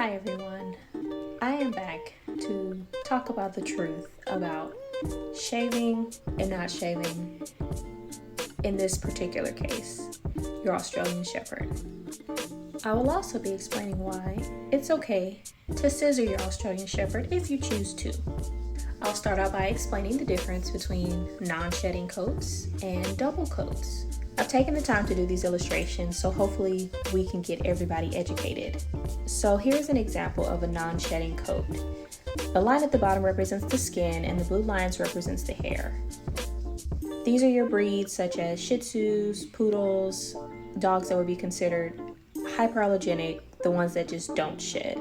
Hi everyone, I am back to talk about the truth about shaving and not shaving in this particular case, your Australian Shepherd. I will also be explaining why it's okay to scissor your Australian Shepherd if you choose to. I'll start out by explaining the difference between non-shedding coats and double coats. I've taken the time to do these illustrations, so hopefully we can get everybody educated. So here's an example of a non-shedding coat. The line at the bottom represents the skin and the blue lines represents the hair. These are your breeds such as Shih Tzus, Poodles, dogs that would be considered hyperallergenic, the ones that just don't shed.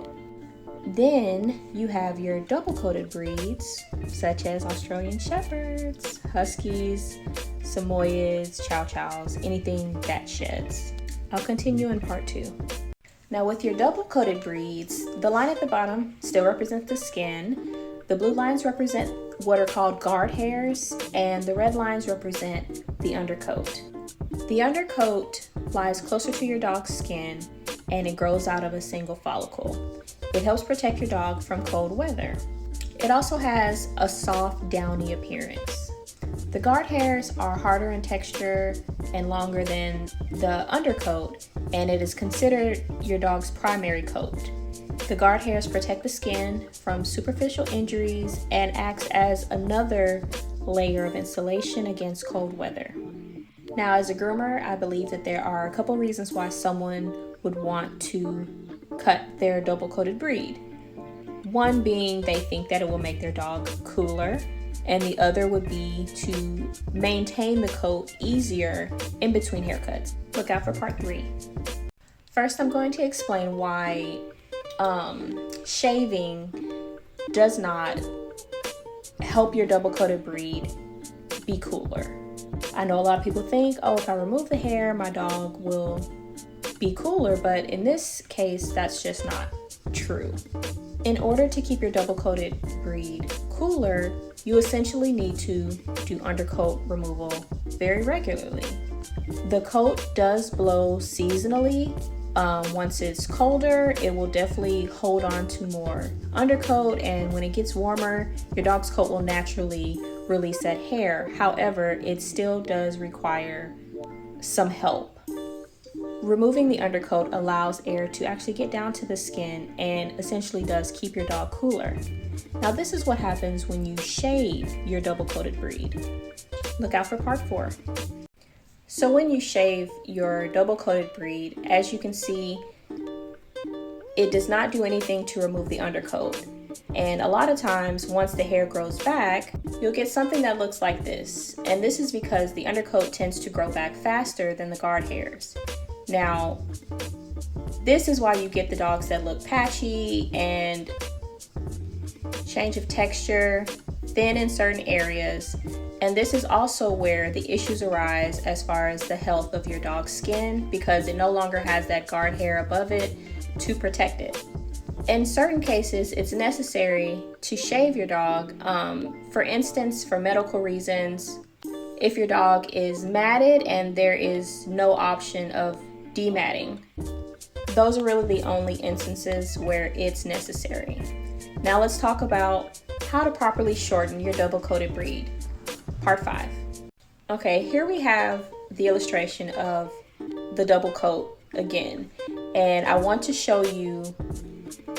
Then you have your double-coated breeds such as Australian Shepherds, Huskies, Samoyeds, Chow Chows, anything that sheds. I'll continue in part 2. Now with your double-coated breeds, the line at the bottom still represents the skin, the blue lines represent what are called guard hairs, and the red lines represent the undercoat. The undercoat lies closer to your dog's skin and it grows out of a single follicle. It helps protect your dog from cold weather. It also has a soft, downy appearance. The guard hairs are harder in texture and longer than the undercoat, and it is considered your dog's primary coat. The guard hairs protect the skin from superficial injuries and acts as another layer of insulation against cold weather. Now, as a groomer, I believe that there are a couple reasons why someone would want to cut their double-coated breed. One being they think that it will make their dog cooler, and the other would be to maintain the coat easier in between haircuts. Look out for part 3. First, I'm going to explain why shaving does not help your double-coated breed be cooler. I know a lot of people think, oh, if I remove the hair, my dog will be cooler, but in this case, that's just not true. In order to keep your double-coated breed cooler, you essentially need to do undercoat removal very regularly. The coat does blow seasonally. Once it's colder, it will definitely hold on to more undercoat, and when it gets warmer, your dog's coat will naturally release that hair. However, it still does require some help. Removing the undercoat allows air to actually get down to the skin and essentially does keep your dog cooler. Now, this is what happens when you shave your double-coated breed. Look out for part 4. So when you shave your double-coated breed, as you can see, it does not do anything to remove the undercoat. And a lot of times, once the hair grows back, you'll get something that looks like this. And this is because the undercoat tends to grow back faster than the guard hairs. Now, this is why you get the dogs that look patchy and change of texture, thin in certain areas. And this is also where the issues arise as far as the health of your dog's skin, because it no longer has that guard hair above it to protect it. In certain cases, it's necessary to shave your dog. For instance, for medical reasons, if your dog is matted and there is no option of dematting. Those are really the only instances where it's necessary. Now let's talk about how to properly shorten your double-coated breed. Part 5. Okay, here we have the illustration of the double coat again. And I want to show you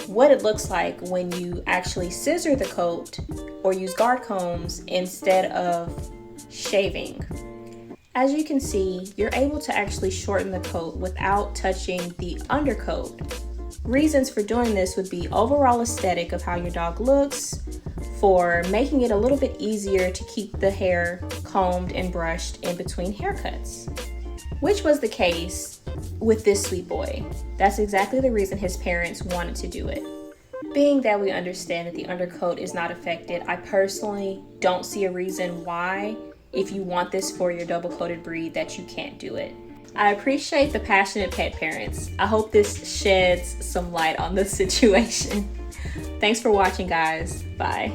what it looks like when you actually scissor the coat or use guard combs instead of shaving. As you can see, you're able to actually shorten the coat without touching the undercoat. Reasons for doing this would be overall aesthetic of how your dog looks, for making it a little bit easier to keep the hair combed and brushed in between haircuts, which was the case with this sweet boy. That's exactly the reason his parents wanted to do it. Being that we understand that the undercoat is not affected, I personally don't see a reason why, if you want this for your double-coated breed, that you can't do it. I appreciate the passionate pet parents. I hope this sheds some light on the situation. Thanks for watching, guys. Bye.